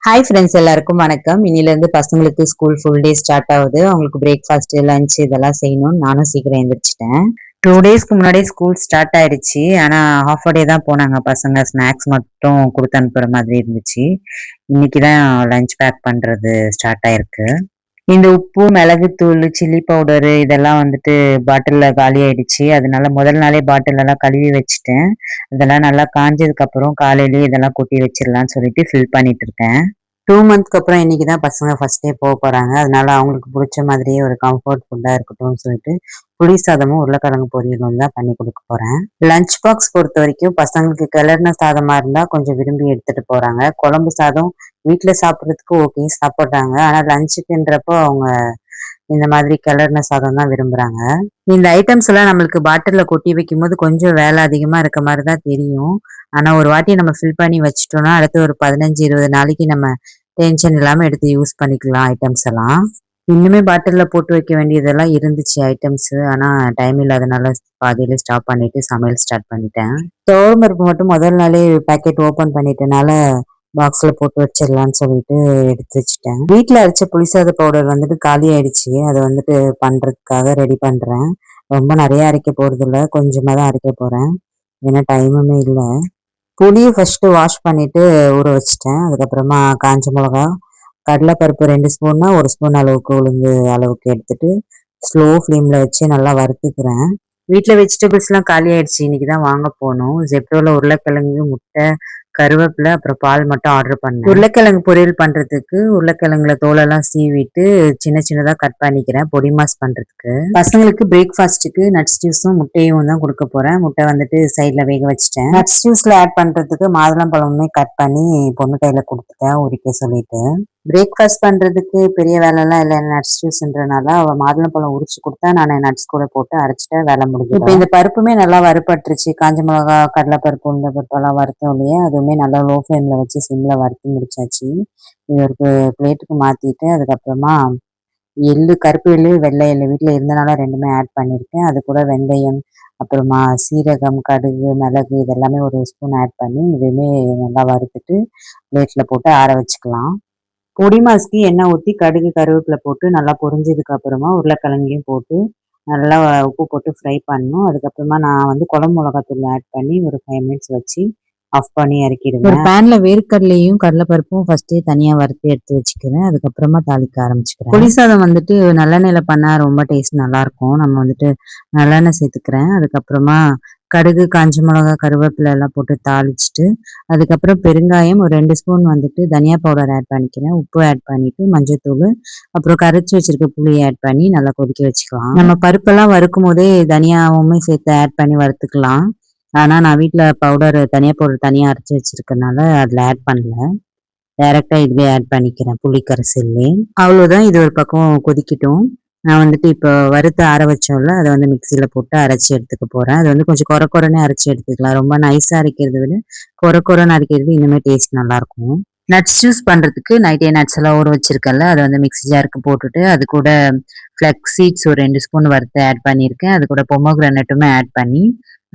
Hi friends, எல்லாருக்கும் வணக்கம். இன்னிலேருந்து பசங்களுக்கு ஸ்கூல் ஃபுல் டே ஸ்டார்ட் ஆகுது. அவங்களுக்கு பிரேக்ஃபாஸ்ட், லஞ்ச் இதெல்லாம் செய்யணும். நானும் சீக்கிரம் எழுந்திரிச்சிட்டேன். 2 டேஸ்க்கு முன்னாடியே ஸ்கூல் ஸ்டார்ட் ஆயிடுச்சு. ஆனா ஹாஃப் டே தான் போனாங்க பசங்க. ஸ்நாக்ஸ் மட்டும் கொடுத்து அனுப்புற மாதிரி இருந்துச்சு. இன்னைக்குதான் லஞ்ச் பேக் பண்றது ஸ்டார்ட் ஆயிருக்கு. இந்த உப்பு, மிளகுத்தூள், சில்லி பவுடரு இதெல்லாம் வந்துட்டு பாட்டில்ல காலி ஆயிடுச்சு. அதனால முதல் நாளே பாட்டில் எல்லாம் கழுவி வச்சுட்டேன். இதெல்லாம் நல்லா காஞ்சதுக்கு அப்புறம் காலையிலேயே இதெல்லாம் கொட்டி வச்சிடலாம்னு சொல்லிட்டு ஃபில் பண்ணிட்டு இருக்கேன். 2 மந்த்க்கு அப்புறம் இன்னைக்குதான் பசங்க ஃபர்ஸ்ட் டே போக போறாங்க. அதனால அவங்களுக்கு பிடிச்ச மாதிரியே ஒரு கம்ஃபர்ட் ஃபுட்டா இருக்கட்டும்னு சொல்லிட்டு புளி சாதமும் உருளைக்கிழங்கு பொரியலும் தான் பண்ணி கொடுக்க போறேன். லஞ்ச் பாக்ஸ் பொறுத்த வரைக்கும் பசங்களுக்கு கிளறின சாதமா இருந்தா கொஞ்சம் விரும்பி எடுத்துட்டு போறாங்க. குழம்பு சாதம் வீட்டுல சாப்பிட்றதுக்கு ஓகே சாப்பிடுறாங்க. ஆனா லஞ்சுக்குன்றப்போ அவங்க இந்த மாதிரி கிளறின சாதம் தான் விரும்புறாங்க. இந்த ஐட்டம்ஸ் எல்லாம் நம்மளுக்கு பாட்டில்ல கொட்டி வைக்கும் போது கொஞ்சம் வேலை அதிகமா இருக்க மாதிரி தான் தெரியும். ஆனா ஒரு வாட்டி நம்ம ஃபில் பண்ணி வச்சிட்டோம்னா அடுத்து ஒரு 15-20 நாளைக்கு நம்ம டென்ஷன் இல்லாம எடுத்து யூஸ் பண்ணிக்கலாம் ஐட்டம்ஸ் எல்லாம். இன்னுமே பாட்டில்ல போட்டு வைக்க வேண்டியதெல்லாம் இருந்துச்சு ஐட்டம்ஸ். ஆனா டைம் இல்லாதனால பாதியில ஸ்டாப் பண்ணிட்டு சமையல் ஸ்டார்ட் பண்ணிட்டேன். துவரம் பருப்பு மட்டும் முதல் நாளே பேக்கெட் ஓபன் பண்ணிட்டனால பாக்ஸ்ல போட்டு வச்சிடலாம்னு சொல்லிட்டு எடுத்து வச்சுட்டேன். வீட்டுல அரைச்ச புளிசாத பவுடர் வந்துட்டு காலி ஆயிடுச்சு. அதை வந்துட்டு பண்றதுக்காக ரெடி பண்றேன். ரொம்ப நிறைய அரைக்க போறது இல்ல, கொஞ்சமா தான் அரைக்க போறேன். ஏன்னா டைமுமே இல்லை. புளியை ஃபர்ஸ்ட் வாஷ் பண்ணிட்டு ஊற வச்சுட்டேன். அதுக்கப்புறமா காஞ்ச மிளகா, கடலைப்பருப்பு 2 ஸ்பூன்னா 1 ஸ்பூன் அளவுக்கு உளுந்து அளவுக்கு எடுத்துட்டு ஸ்லோ ஃப்ளேம்ல வச்சு நல்லா வறுத்துக்கிறேன். வீட்டுல வெஜிடபிள்ஸ் எல்லாம் காலி ஆயிடுச்சு. இன்னைக்குதான் வாங்க போகணும். ஜெப்டோல உருளைக்கிழங்கு, முட்டை, கருவேப்பிலை அப்புறம் பால் மட்டும் ஆர்டர் பண்ணேன். உருளைக்கிழங்கு பொரியல் பண்றதுக்கு உருளைக்கிழங்குல தோலெல்லாம் சீவிட்டு சின்ன சின்னதா கட் பண்ணிக்கிறேன் பொடி மாஸ் பண்றதுக்கு. பசங்களுக்கு பிரேக்ஃபாஸ்ட்டுக்கு நட்ஸ் ஜூஸும் முட்டையும் தான் கொடுக்க போறேன். முட்டை வந்துட்டு சைட்ல வேக வச்சுட்டேன். நட்ஸ் ஜூஸ்ல ஆட் பண்றதுக்கு மாதுளம்பழமுமே கட் பண்ணி பொண்ணு கையில கொடுத்துட்டேன் உரிக்க சொல்லிட்டு. பிரேக்ஃபாஸ்ட் பண்றதுக்கு பெரிய வேலை எல்லாம் இல்லை. நட்ஸ் ஜூஸ்ன்றனால அவ மாதுளம்பழம் உரிச்சு கொடுத்தா நான் நட்ஸ் கூட போட்டு அரைச்சிட்டேன், வேலை முடிஞ்சு. இப்போ இந்த பருப்புமே நல்லா வறுபட்டுருச்சு. காஞ்ச மிளகா, கடலைப்பருப்பு, உளுந்த பருப்பு எல்லாம் வறுத்தோம் இல்லையா, அதுவுமே நல்லா லோ ஃப்ளேம்ல வச்சு சிம்ல வறுத்து முடிச்சாச்சு. இது ஒரு பிளேட்டுக்கு மாத்திட்டு அதுக்கப்புறமா கருப்பு எள்ளு, வெள்ளை எள்ளு வீட்டுல இருந்தனால ரெண்டுமே ஆட் பண்ணிருக்கேன். அது கூட வெந்தயம், அப்புறமா சீரகம், கடுகு, மிளகு இதெல்லாமே 1 ஸ்பூன் ஆட் பண்ணி இதுவுமே நல்லா வறுத்துட்டு பிளேட்ல போட்டு ஆற வச்சுக்கலாம். பொடி மாஸ்க்கு எண்ணெய் ஊற்றி கடுகு, கருவேப்பிலை போட்டு நல்லா பொரிஞ்சதுக்கு அப்புறமா உருளைக்கிழங்கையும் போட்டு நல்லா உப்பு போட்டு ஃப்ரை பண்ணணும். அதுக்கப்புறமா நான் வந்து குழம்பு மிளகாத்தூள் ஆட் பண்ணி ஒரு 5 மினிட்ஸ் வச்சு ஆஃப் பண்ணி இறக்கிடுவேன். ஒரு பேன்ல வேர்க்கடலையும் கடலைப்பருப்பும் ஃபர்ஸ்டே தனியா வறுத்து எடுத்து வச்சுக்கிறேன். அதுக்கப்புறமா தாளிக்க ஆரம்பிச்சுக்கிறேன். புளிசாதம் வந்துட்டு நல்லெண்ணெயில பண்ணா ரொம்ப டேஸ்ட் நல்லா இருக்கும். நம்ம வந்துட்டு நல்லெண்ணெய் சேர்த்துக்கிறேன். அதுக்கப்புறமா கடுகு, காஞ்ச மிளகா, கருவேப்பிலை எல்லாம் போட்டு தாளிச்சுட்டு அதுக்கப்புறம் பெருங்காயம் ஒரு 2 ஸ்பூன் வந்துட்டு தனியா பவுடர் ஆட் பண்ணிக்கிறேன். உப்பு ஆட் பண்ணிட்டு மஞ்சத்தூள் அப்புறம் கரைச்சி வச்சிருக்க புளியை ஆட் பண்ணி நல்லா கொதிக்க வச்சுக்கலாம். நம்ம பருப்பெல்லாம் வறுக்கும் போதே தனியாவுமே சேர்த்து ஆட் பண்ணி வறுத்துக்கலாம். ஆனா நான் வீட்டுல தனியா பவுடர் தனியா அரைச்சி வச்சிருக்கனால அதுல ஆட் பண்ணல. டைரக்டா இதுவே ஆட் பண்ணிக்கிறேன் புளி கரைசல்லே. அவ்வளவுதான். இது ஒரு பக்கம் கொதிக்கட்டும். நான் வந்துட்டு இப்போ வறுத்து ஆற வச்சோம்ல அதை வந்து மிக்சியில போட்டு அரைச்சி எடுத்துக்க போறேன். அது வந்து கொஞ்சம் குறைன்னு அரைச்சி எடுத்துக்கலாம். ரொம்ப நைஸா அரைக்கிறத விட குறைன்னு அரைக்கிறது இன்னுமே டேஸ்ட் நல்லா இருக்கும். நட்ஸ் ஜூஸ் பண்றதுக்கு நைட்டே நட்ஸ் எல்லாம் ஊற வச்சிருக்கல, அதை வந்து மிக்ஸி ஜாருக்கு போட்டுட்டு அது கூட ஃபிளக்ஸ் சீட்ஸ் ஒரு 2 ஸ்பூன் வறுத்து ஆட் பண்ணியிருக்கேன். அது கூட பொமோகிரானட்டுமே ஆட் பண்ணி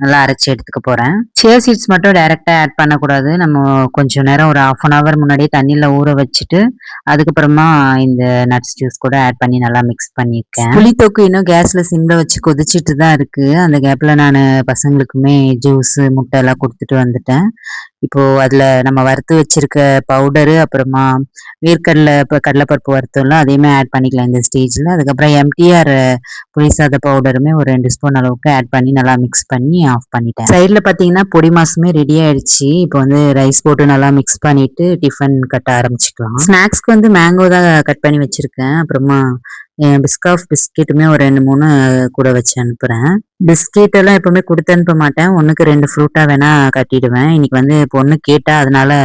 நல்லா அரைச்சி எடுத்துக்க போறேன். சியா சீட்ஸ் மட்டும் டைரக்டா ஆட் பண்ணக்கூடாது. நம்ம கொஞ்சம் நேரம் ஒரு 1/2 hour முன்னாடியே தண்ணியில ஊற வச்சுட்டு அதுக்கப்புறமா இந்த நட்ஸ் ஜூஸ் கூட ஆட் பண்ணி நல்லா மிக்ஸ் பண்ணியிருக்கேன். புளித்தொக்கு இன்னும் கேஸ்ல சிம்ல வச்சு கொதிச்சிட்டு தான் இருக்கு. அந்த கேப்ல நான் பசங்களுக்குமே ஜூஸ், முட்டை எல்லாம் கொடுத்துட்டு வந்துட்டேன். இப்போ அதுல நம்ம வறுத்து வச்சிருக்க பவுடரு, அப்புறமா வேர்க்கடலை, கடலைப்பருப்பு வறுத்தோம்ல அதையுமே ஆட் பண்ணிக்கலாம் இந்த ஸ்டேஜ்ல. அதுக்கப்புறம் எம்டிஆர் புளிசாத பவுடருமே ஒரு 2 ஸ்பூன் அளவுக்கு ஆட் பண்ணி நல்லா மிக்ஸ் பண்ணி ஆஃப் பண்ணிட்டேன். சைட்ல பாத்தீங்கன்னா பொடி மாசுமே ரெடி ஆயிடுச்சு. இப்போ வந்து ரைஸ் போட்டு நல்லா மிக்ஸ் பண்ணிட்டு டிஃபன் கட்ட ஆரம்பிச்சுக்கலாம். ஸ்நாக்ஸ்க்கு வந்து மேங்கோ தான் கட் பண்ணி வச்சிருக்கேன். அப்புறமா பிஸ்கெட்டுமே ஒரு 2-3 கூட வச்சு அனுப்புறேன். பிஸ்கெட் எல்லாம் எப்பவுமே கொடுத்து அனுப்ப மாட்டேன். 1க்கு 2 ஃப்ரூட்டா வேணா கட்டிடுவேன். இன்னைக்கு வந்து பொண்ணு கேட்டா அதனால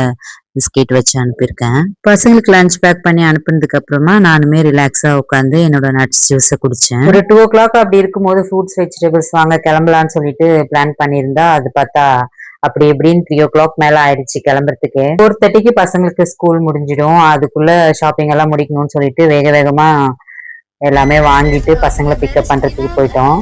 பிஸ்கெட் வச்சு அனுப்பியிருக்கேன். பசங்களுக்கு லஞ்ச் பேக் பண்ணி அனுப்புனதுக்கு அப்புறமா நானுமே ரிலாக்ஸா உட்காந்து என்னோட நட்ஸ் ஜூஸை குடிச்சேன். ஒரு 2 o'clock அப்படி இருக்கும்போது ஃப்ரூட்ஸ், வெஜிடபிள்ஸ் வாங்க கிளம்பலான்னு சொல்லிட்டு பிளான் பண்ணியிருந்தா அது பார்த்தா அப்படி எப்படின்னு 3 o'clock மேல ஆயிடுச்சு கிளம்புறதுக்கு. 4:30க்கு பசங்களுக்கு ஸ்கூல் முடிஞ்சிடும். அதுக்குள்ள ஷாப்பிங் எல்லாம் முடிக்கணும்னு சொல்லிட்டு வேக வேகமா எல்லாமே வாங்கிட்டு பசங்களை பிக்கப் பண்றதுக்கு போயிட்டோம்.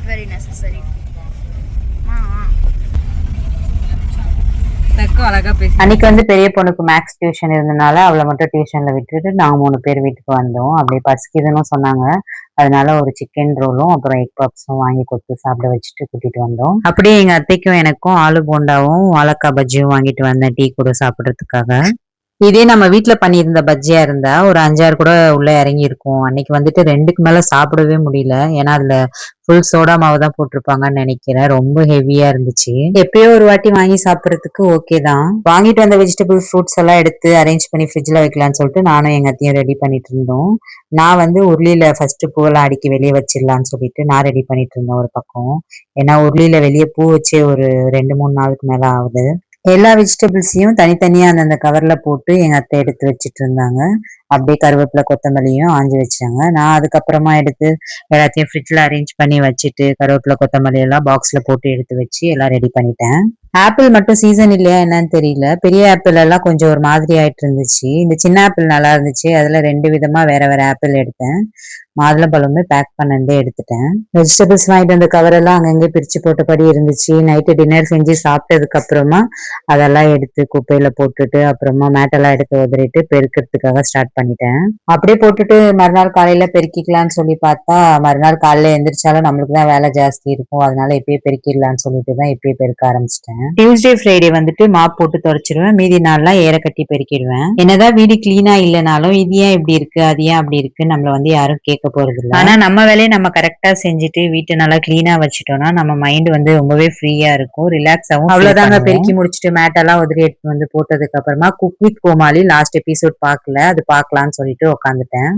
not very necessary. அன்னைக்கு வந்து பெரிய பொண்ணுக்கு மேக்ஸ் டியூஷன் இருந்தனால அவளை மட்டும் டியூஷன்ல விட்டுட்டு நாங்க 3 பேர் வீட்டுக்கு வந்தோம். அப்படியே பசிக்குதுன்னு சொன்னாங்க. அதனால ஒரு சிக்கன் ரோலும் அப்புறம் எக் பப்ஸும் வாங்கி கொடுத்து சாப்பிட வச்சுட்டு கூட்டிட்டு வந்தோம். அப்படியே எங்க அத்தைக்கும் எனக்கும் ஆலு போண்டாவும் வாழைக்காய் பஜ்ஜியும் வாங்கிட்டு வந்தேன் டீ கூட சாப்பிடுறதுக்காக. இதே நம்ம வீட்டுல பண்ணியிருந்த பஜ்ஜியா இருந்தா ஒரு 5-6 கூட உள்ள இறங்கி இருக்கும். அன்னைக்கு வந்துட்டு 2க்கு மேல சாப்பிடவே முடியல. ஏன்னா அதுல ஃபுல் சோடா மாவு தான் போட்டிருப்பாங்கன்னு நினைக்கிறேன். ரொம்ப ஹெவியா இருந்துச்சு. எப்பயோ ஒரு வாட்டி வாங்கி சாப்பிடறதுக்கு ஓகே தான். வாங்கிட்டு வந்த வெஜிடபிள் ஃப்ரூட்ஸ் எல்லாம் எடுத்து அரேஞ்ச் பண்ணி ஃப்ரிட்ஜ்ல வைக்கலாம்னு சொல்லிட்டு நானும் எங்க அத்தையும் ரெடி பண்ணிட்டு இருந்தோம். நான் வந்து உருளியில ஃபர்ஸ்ட் பூவெல்லாம் அடுக்கி வெளியே வச்சிடலாம்னு சொல்லிட்டு நான் ரெடி பண்ணிட்டு இருந்தேன் ஒரு பக்கம். ஏன்னா உருளியில வெளியே பூ வச்சே ஒரு 2-3 நாளுக்கு மேல ஆகுது. எல்லா வெஜிடபிள்ஸையும் தனித்தனியா அந்தந்த கவர்ல போட்டு எங்க அத்தை எடுத்து வச்சிட்டு இருந்தாங்க. அப்படியே கருவேப்பிலை கொத்தமல்லியும் ஆஞ்சு வச்சாங்க. நான் அதுக்கப்புறமா எடுத்து எல்லாத்தையும் ஃப்ரிட்ஜ்ல அரேஞ்ச் பண்ணி வச்சுட்டு கருவேப்பிலை கொத்தமல்லி எல்லாம் பாக்ஸ்ல போட்டு எடுத்து வச்சு எல்லாம் ரெடி பண்ணிட்டேன். ஆப்பிள் மட்டும் சீசன் இல்லையா என்னன்னு தெரியல. பெரிய ஆப்பிள் எல்லாம் கொஞ்சம் ஒரு மாதிரி ஆயிட்டு இருந்துச்சு. இந்த சின்ன ஆப்பிள் நல்லா இருந்துச்சு. அதுல 2 விதமா வேற வேற ஆப்பிள் எடுத்தேன். மாதுளம்பழமே பேக் பண்ணதே எடுத்துட்டேன். வெஜிடபிள்ஸ் வாங்கிட்டு வந்த கவர் எல்லாம் அங்கங்கே பிரிச்சு போட்டபடி இருந்துச்சு. நைட்டு டின்னர் செஞ்சு சாப்பிட்டதுக்கு அப்புறமா அதெல்லாம் எடுத்து குப்பையில போட்டுட்டு அப்புறமா மேட்டெல்லாம் எடுத்து உதறிட்டு பெருக்கிறதுக்காக ஸ்டார்ட் பண்ணிட்டேன். அப்படியே போட்டுட்டு மறுநாள் காலையில பெருக்கிக்கலாம்னு சொல்லி பார்த்தா மறுநாள் காலையில எந்திரிச்சாலும் நம்மளுக்கு தான் வேலை ஜாஸ்தி இருக்கும். அதனால இப்பயே பெருக்கிடலாம்னு சொல்லிட்டு தான் இப்பயே பெருக்க ஆரம்பிச்சிட்டேன். டியூஸ்டே ஃப்ரைடே வந்துட்டு மாப் போட்டு தொடச்சிருவேன். மீதி நாள்லாம் ஏற கட்டி பெருக்கிடுவேன். என்னதான் வீடு கிளீனா இல்லைனாலும் இது ஏன் இப்படி இருக்கு அது ஏன் அப்படி இருக்கு நம்மள வந்து யாரும் கேட்க போறது இல்லை. ஆனா நம்ம வேலையை நம்ம கரெக்டா செஞ்சுட்டு வீட்டை நல்லா கிளீனா வச்சுட்டோம்னா நம்ம மைண்ட் வந்து ரொம்பவே ஃப்ரீயா இருக்கும், ரிலாக்ஸ் ஆகும். அவ்வளவுதாங்க. பெருக்கி முடிச்சுட்டு மேட்டெல்லாம் உதறி எடுத்து வந்து போட்டதுக்கு அப்புறமா cook with Comali last episode பார்க்கல, அது பார்க்கலாம்னு சொல்லிட்டு உட்காந்துட்டேன்.